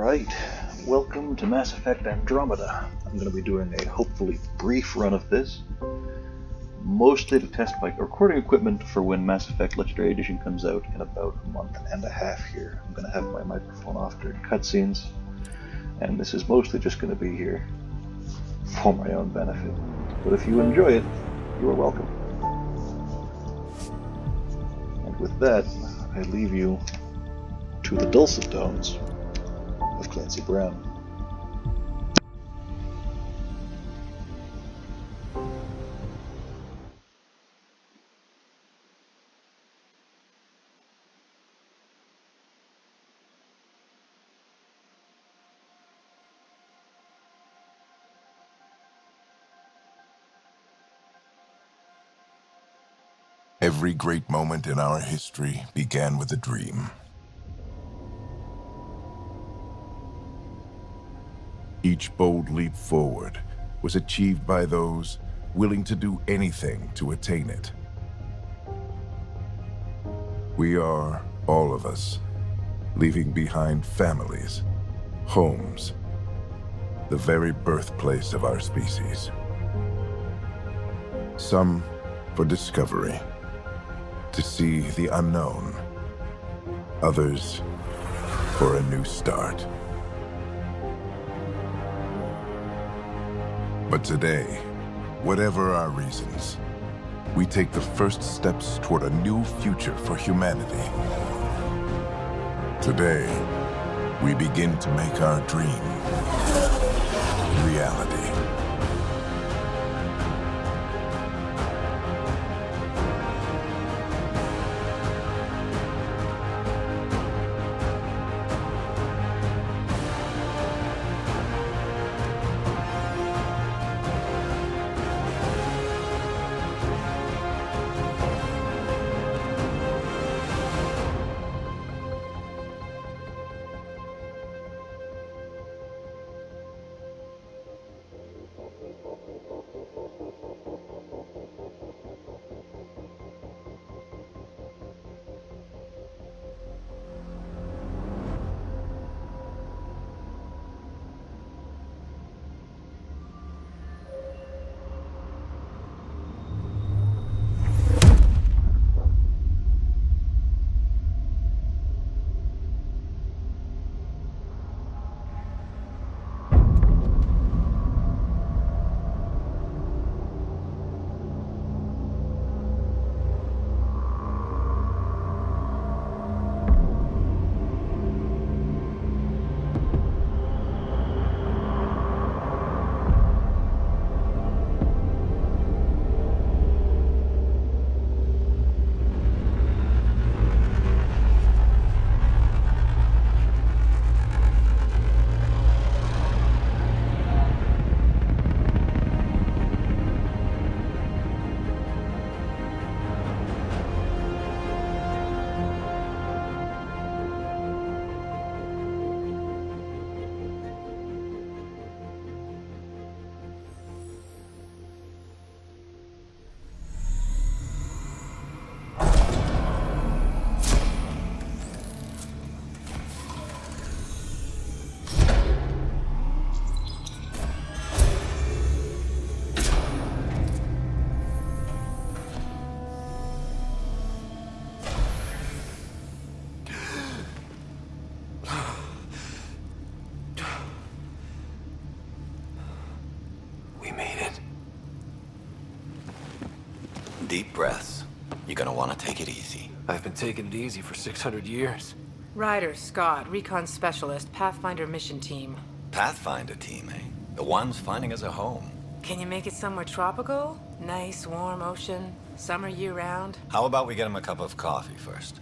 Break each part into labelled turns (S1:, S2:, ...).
S1: Right, welcome to Mass Effect Andromeda. I'm going to be doing a hopefully brief run of this, mostly to test my recording equipment for when Mass Effect Legendary Edition comes out in about a month and a half here. I'm going to have my microphone off during cutscenes, and this is mostly just going to be here for my own benefit. But if you enjoy it, you are welcome. And with that, I leave you to the dulcet tones of Clancy Brown.
S2: Every great moment in our history began with a dream. Each bold leap forward was achieved by those willing to do anything to attain it. We are, all of us, leaving behind families, homes, the very birthplace of our species. Some for discovery, to see the unknown. Others for a new start. But today, whatever our reasons, we take the first steps toward a new future for humanity. Today, we begin to make our dream reality.
S3: Deep breaths. You're gonna want to take it easy.
S4: I've been taking it easy for 600 years.
S5: Ryder, Scott, Recon Specialist, Pathfinder Mission Team.
S3: Pathfinder team, eh? The ones finding us a home.
S5: Can you make it somewhere tropical? Nice, warm ocean, summer year-round?
S3: How about we get him a cup of coffee first?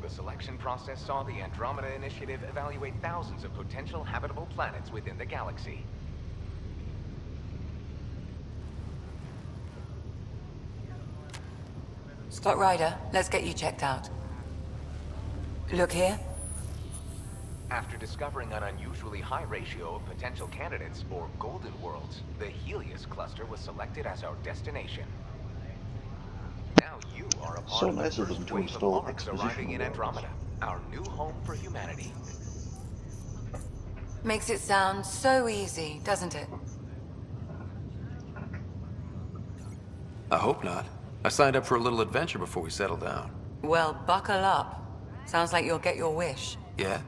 S6: The selection process saw the Andromeda Initiative evaluate thousands of potential habitable planets within the galaxy.
S7: Scott Ryder, let's get you checked out. Look here.
S6: After discovering an unusually high ratio of potential candidates, or golden worlds, the Helios cluster was selected as our destination. Now you are a part
S1: So
S6: of the
S1: nice of them
S6: first
S1: to
S6: wave of
S1: install
S6: Arks arriving in
S1: expositional worlds.
S6: Andromeda, our new home for humanity.
S5: Makes it sound so easy, doesn't it?
S4: I hope not. I signed up for a little adventure before we settle down.
S5: Well, buckle up. Sounds like you'll get your wish.
S4: Yeah?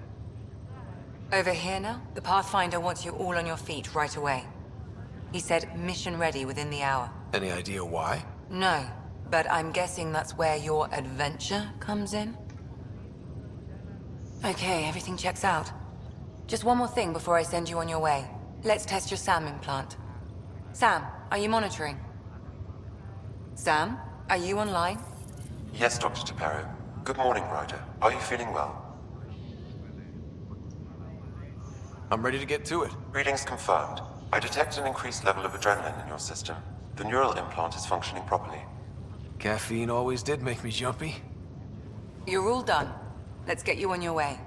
S5: Over here now, the Pathfinder wants you all on your feet right away. He said mission ready within the hour.
S4: Any idea why?
S5: No, but I'm guessing that's where your adventure comes in? Okay, everything checks out. Just one more thing before I send you on your way. Let's test your SAM implant. Sam, are you monitoring? Sam, are you online?
S7: Yes, Dr. Taparo. Good morning, Ryder. Are you feeling well?
S4: I'm ready to get to it.
S7: Readings confirmed. I detect an increased level of adrenaline in your system. The neural implant is functioning properly.
S4: Caffeine always did make me jumpy.
S5: You're all done. Let's get you on your way.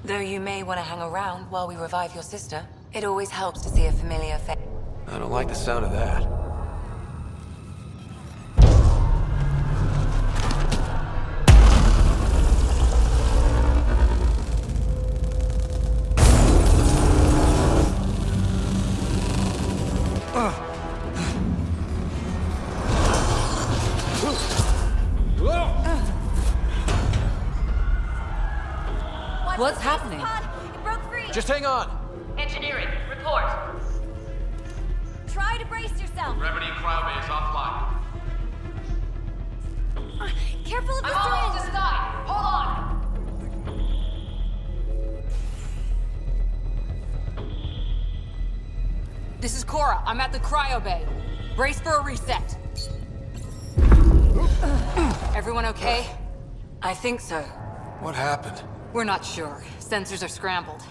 S5: Though you may want to hang around while we revive your sister. It always helps to see a familiar face.
S4: I don't like the sound of that.
S5: What's happening?
S8: It broke free.
S4: Just hang on!
S8: Engineering, report. Try to brace yourself.
S9: Gravity cryobase offline.
S8: Careful of the
S5: I'm almost
S8: syringe.
S5: inside. Hold on. This is Cora. I'm at the cryo bay. Brace for a reset. Everyone okay? I think so.
S4: What happened?
S5: We're not sure. Sensors are scrambled.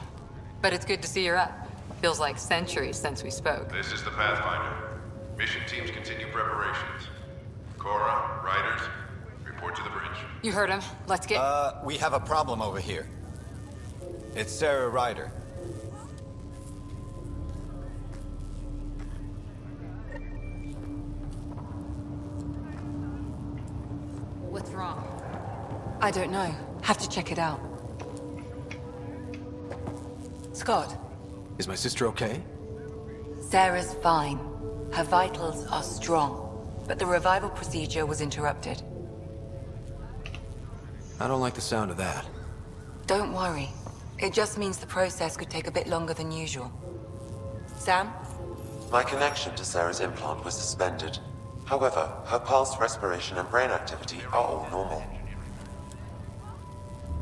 S5: But it's good to see you're up. Feels like centuries since we spoke.
S9: This is the Pathfinder. Mission teams continue preparations. Cora, riders, report to the bridge.
S5: You heard him. Let's get...
S3: We have a problem over here. It's Sarah Ryder.
S5: What's wrong? I don't know. Have to check it out. Scott,
S4: Is my sister okay?
S5: Sarah's fine. Her vitals are strong, but the revival procedure was interrupted.
S4: I don't like the sound of that.
S5: Don't worry. It just means the process could take a bit longer than usual. Sam?
S7: My connection to Sarah's implant was suspended. However, her pulse, respiration, and brain activity are all normal.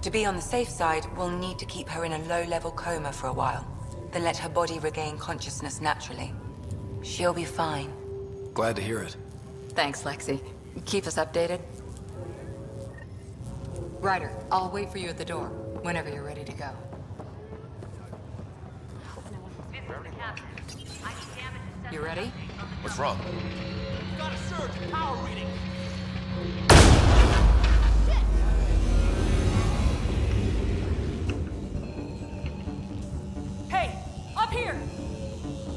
S5: To be on the safe side, we'll need to keep her in a low-level coma for a while, then let her body regain consciousness naturally. She'll be fine.
S4: Glad to hear it.
S5: Thanks, Lexi. Keep us updated. Ryder, I'll wait for you at the door, whenever you're ready to go. You ready?
S4: What's wrong?
S9: Got a surge in power reading.
S10: Hey, up here!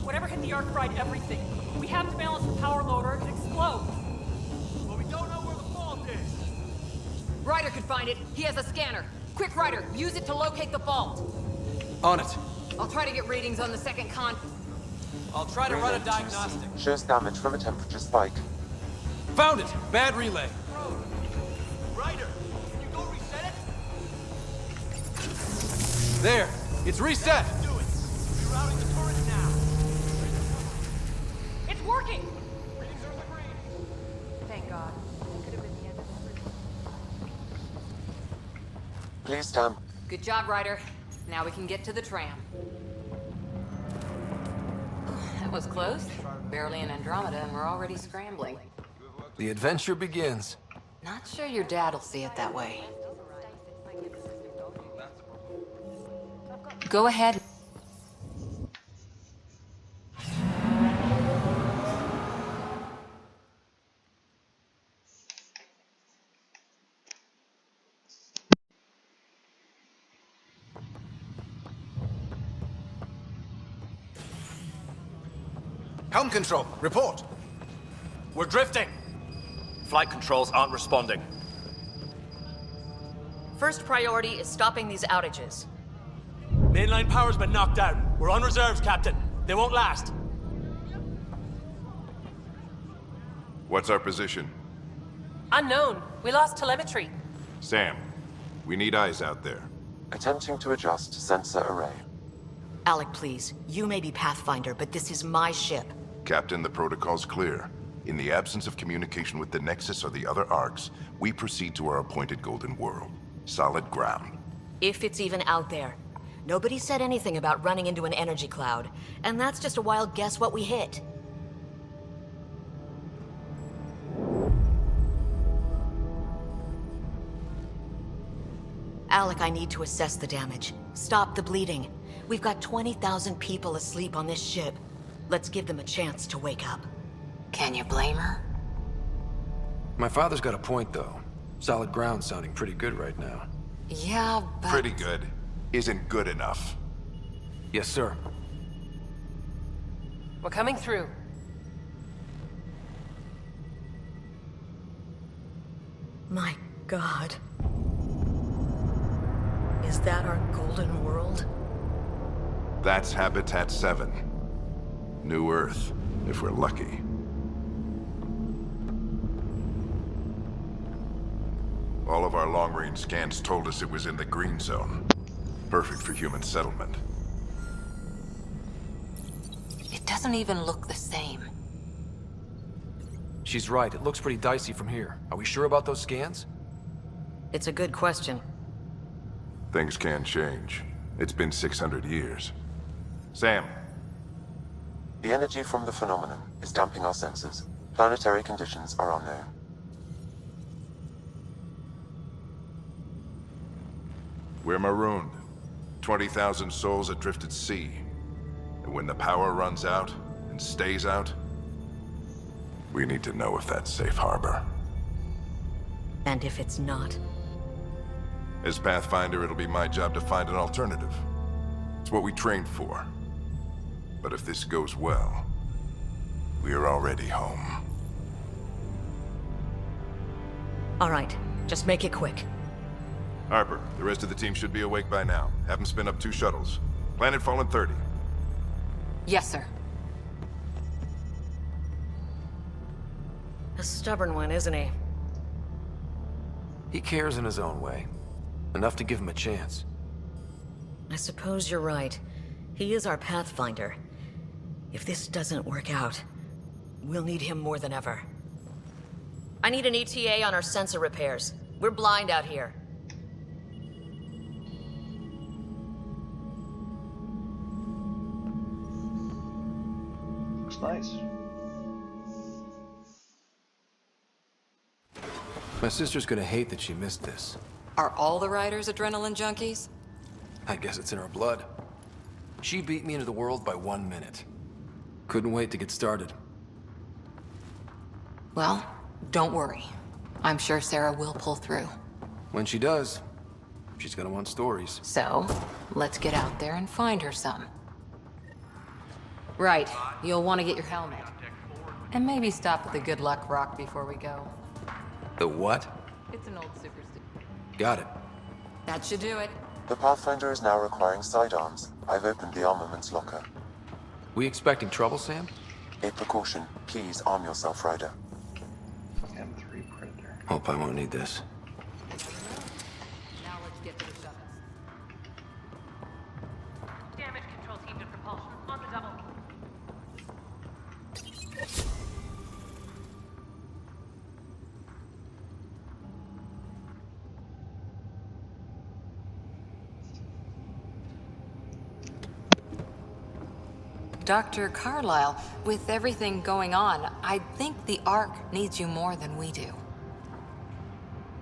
S10: Whatever hit the arc fried everything. We have to balance the power load or it could explode.
S9: But we don't know where the fault is.
S5: Ryder could find it. He has a scanner. Quick, Ryder, use it to locate the fault.
S4: On it.
S5: I'll try to get readings on the second con.
S4: I'll try to run a diagnostic.
S7: Shows damage from a temperature spike.
S4: Found it! Bad relay.
S9: Ryder, can you go reset it?
S4: There! It's reset!
S9: Do it. Rerouting the turret now.
S10: It's working!
S9: Readings are in the green.
S10: Thank God. Could have been the end of everything.
S7: Please stand.
S5: Good job, Ryder. Now we can get to the tram. That was close. Barely in Andromeda and we're already scrambling.
S4: The adventure begins.
S5: Not sure your dad'll see it that way. Go ahead.
S11: Helm control, report.
S12: We're drifting. Flight controls aren't responding.
S13: First priority is stopping these outages.
S12: Mainline power's been knocked out. We're on reserves, Captain. They won't last.
S9: What's our position?
S10: Unknown. We lost telemetry.
S9: Sam, we need eyes out there.
S7: Attempting to adjust sensor array.
S13: Alec, please. You may be Pathfinder, but this is my ship.
S2: Captain, the protocol's clear. In the absence of communication with the Nexus or the other arcs, we proceed to our appointed Golden World. Solid ground.
S13: If it's even out there. Nobody said anything about running into an energy cloud, and that's just a wild guess what we hit. Alec, I need to assess the damage. Stop the bleeding. We've got 20,000 people asleep on this ship. Let's give them a chance to wake up.
S5: Can you blame her?
S4: My father's got a point, though. Solid ground sounding pretty good right now.
S5: Yeah, but...
S2: Pretty good isn't good enough.
S4: Yes, sir.
S10: We're coming through.
S13: My God. Is that our Golden World?
S2: That's Habitat 7. New Earth, if we're lucky. All of our long-range scans told us it was in the green zone. Perfect for human settlement.
S5: It doesn't even look the same.
S4: She's right. It looks pretty dicey from here. Are we sure about those scans?
S13: It's a good question.
S2: Things can change. It's been 600 years. Sam.
S7: The energy from the phenomenon is damping our senses. Planetary conditions are unknown.
S2: We're marooned. 20,000 souls adrift at sea. And when the power runs out, and stays out, we need to know if that's safe harbor.
S13: And if it's not?
S2: As Pathfinder, it'll be my job to find an alternative. It's what we trained for. But if this goes well, we're already home.
S13: All right, just make it quick.
S2: Harper, the rest of the team should be awake by now. Have them spin up 2 shuttles. Planet Fallen 30.
S5: Yes, sir.
S13: A stubborn one, isn't he?
S4: He cares in his own way. Enough to give him a chance.
S13: I suppose you're right. He is our Pathfinder. If this doesn't work out, we'll need him more than ever. I need an ETA on our sensor repairs. We're blind out here.
S1: Looks nice.
S4: My sister's gonna hate that she missed this.
S5: Are all the riders adrenaline junkies?
S4: I guess it's in her blood. She beat me into the world by 1 minute. Couldn't wait to get started.
S5: Well, don't worry. I'm sure Sarah will pull through.
S4: When she does, she's gonna want stories.
S5: So, let's get out there and find her some. Right, you'll want to get your helmet. And maybe stop at the Good Luck Rock before we go.
S4: The what?
S5: It's an old superstition.
S4: Got it.
S5: That should do it.
S7: The Pathfinder is now requiring sidearms. I've opened the armaments locker.
S4: We expecting trouble, Sam?
S7: A precaution. Please arm yourself, Ryder.
S1: M3 Predator.
S4: Hope I won't need this.
S5: Now let's get to the shuttles.
S10: Damage control team to propulsion on the double.
S5: Dr. Carlyle, with everything going on, I think the Ark needs you more than we do.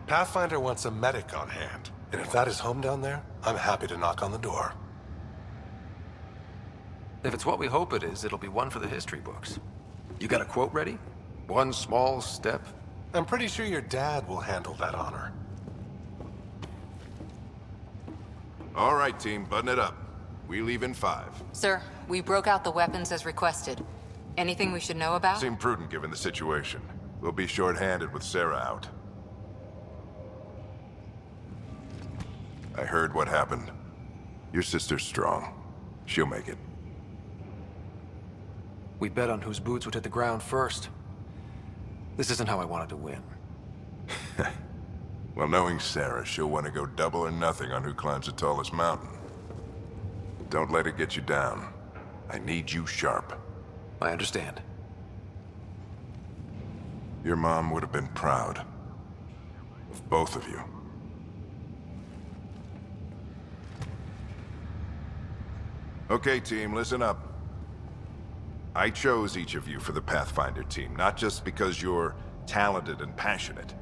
S11: Pathfinder wants a medic on hand. And if that is home down there, I'm happy to knock on the door.
S4: If it's what we hope it is, it'll be one for the history books. You got a quote ready? One small step?
S11: I'm pretty sure your dad will handle that honor.
S2: All right, team, button it up. We leave in 5.
S5: Sir, we broke out the weapons as requested. Anything we should know about?
S2: Seemed prudent given the situation. We'll be short-handed with Sarah out. I heard what happened. Your sister's strong. She'll make it.
S4: We bet on whose boots would hit the ground first. This isn't how I wanted to win.
S2: Well, knowing Sarah, she'll want to go double or nothing on who climbs the tallest mountain. Don't let it get you down. I need you sharp.
S4: I understand.
S2: Your mom would have been proud of both of you. Okay, team, listen up. I chose each of you for the Pathfinder team, not just because you're talented and passionate,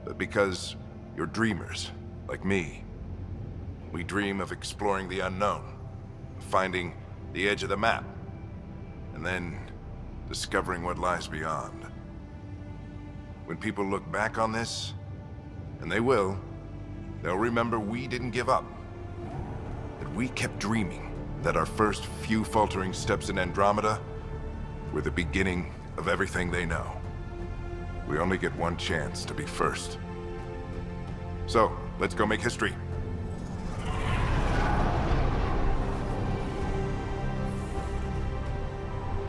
S2: but because you're dreamers, like me. We dream of exploring the unknown, of finding the edge of the map, and then discovering what lies beyond. When people look back on this, and they will, they'll remember we didn't give up. That we kept dreaming, that our first few faltering steps in Andromeda were the beginning of everything they know. We only get one chance to be first. So, let's go make history.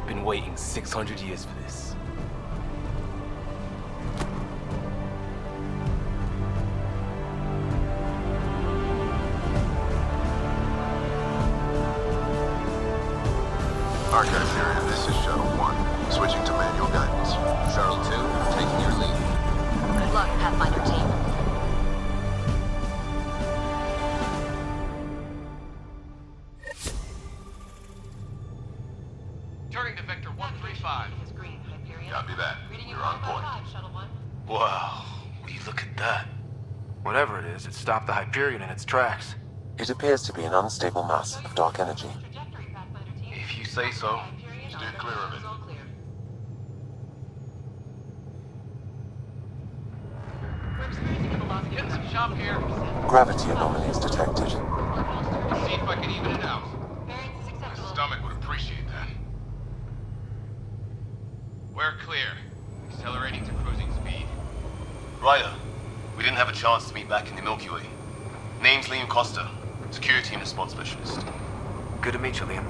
S12: Been waiting 600 years for this.
S2: Archive period, this is Shuttle 1. Switching to manual guidance.
S3: Shuttle 2, taking your lead.
S13: Good luck, Pathfinder team.
S9: Turning to Vector 135. Copy that. You're on point.
S12: Wow, will you look at that?
S4: Whatever it is, it stopped the Hyperion in its tracks.
S7: It appears to be an unstable mass of dark energy.
S12: If you say so.
S9: Steer clear of it. Getting some chop here.
S7: Gravity anomalies detected.
S9: See if I can even it out. My stomach would appreciate that. We're clear. Accelerating to cruising speed.
S14: Ryder, we didn't have a chance to meet back in the Milky Way. Name's Liam Costa, security and response specialist.
S4: Good to meet you, Liam.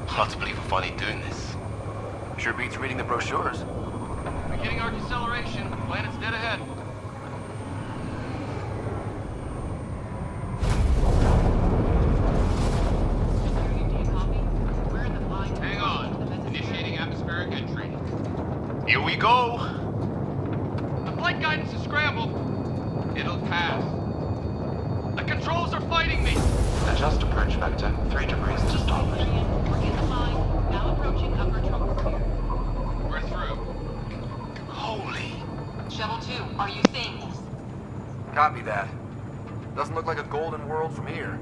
S14: Hard to believe we're finally doing this.
S4: Sure beats reading the brochures.
S9: Beginning our deceleration. Planet's dead ahead. Hang on. Initiating atmospheric entry.
S14: Here we go!
S9: The flight guidance is scrambled. It'll pass. The controls are fighting me.
S7: Adjust approach vector 3 degrees to starboard.
S8: Now approaching upper troposphere.
S9: We're through.
S14: Holy...
S8: Shuttle 2, are you seeing this?
S4: Copy that. Doesn't look like a golden world from here.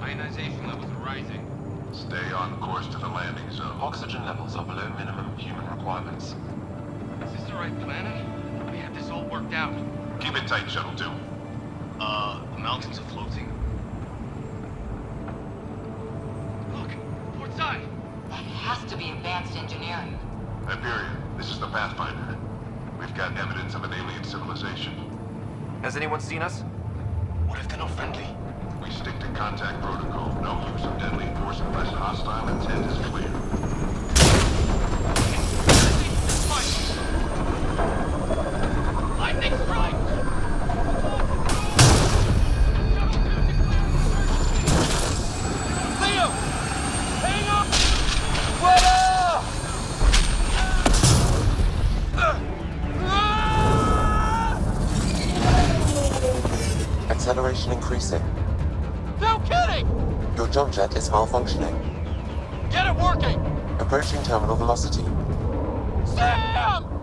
S9: Ionization levels are rising.
S2: Stay on course to the landing zone.
S7: Oxygen levels are below minimum human requirements.
S9: Is this the right planet? We had this all worked out.
S2: Keep it tight, Shuttle 2.
S14: The mountains are floating.
S9: Look, port side.
S5: That has to be advanced engineering.
S2: Hyperion, this is the Pathfinder. We've got evidence of an alien civilization.
S4: Has anyone seen us?
S14: What if they're not friendly?
S2: We stick to contact protocol. No use of deadly force unless hostile intent is clear.
S9: Lightning strike!
S12: Leo! Hang on! What up?
S7: Acceleration increasing.
S12: No kidding!
S7: Your jump jet is malfunctioning.
S12: Get it working!
S7: Approaching terminal velocity.
S12: Sam!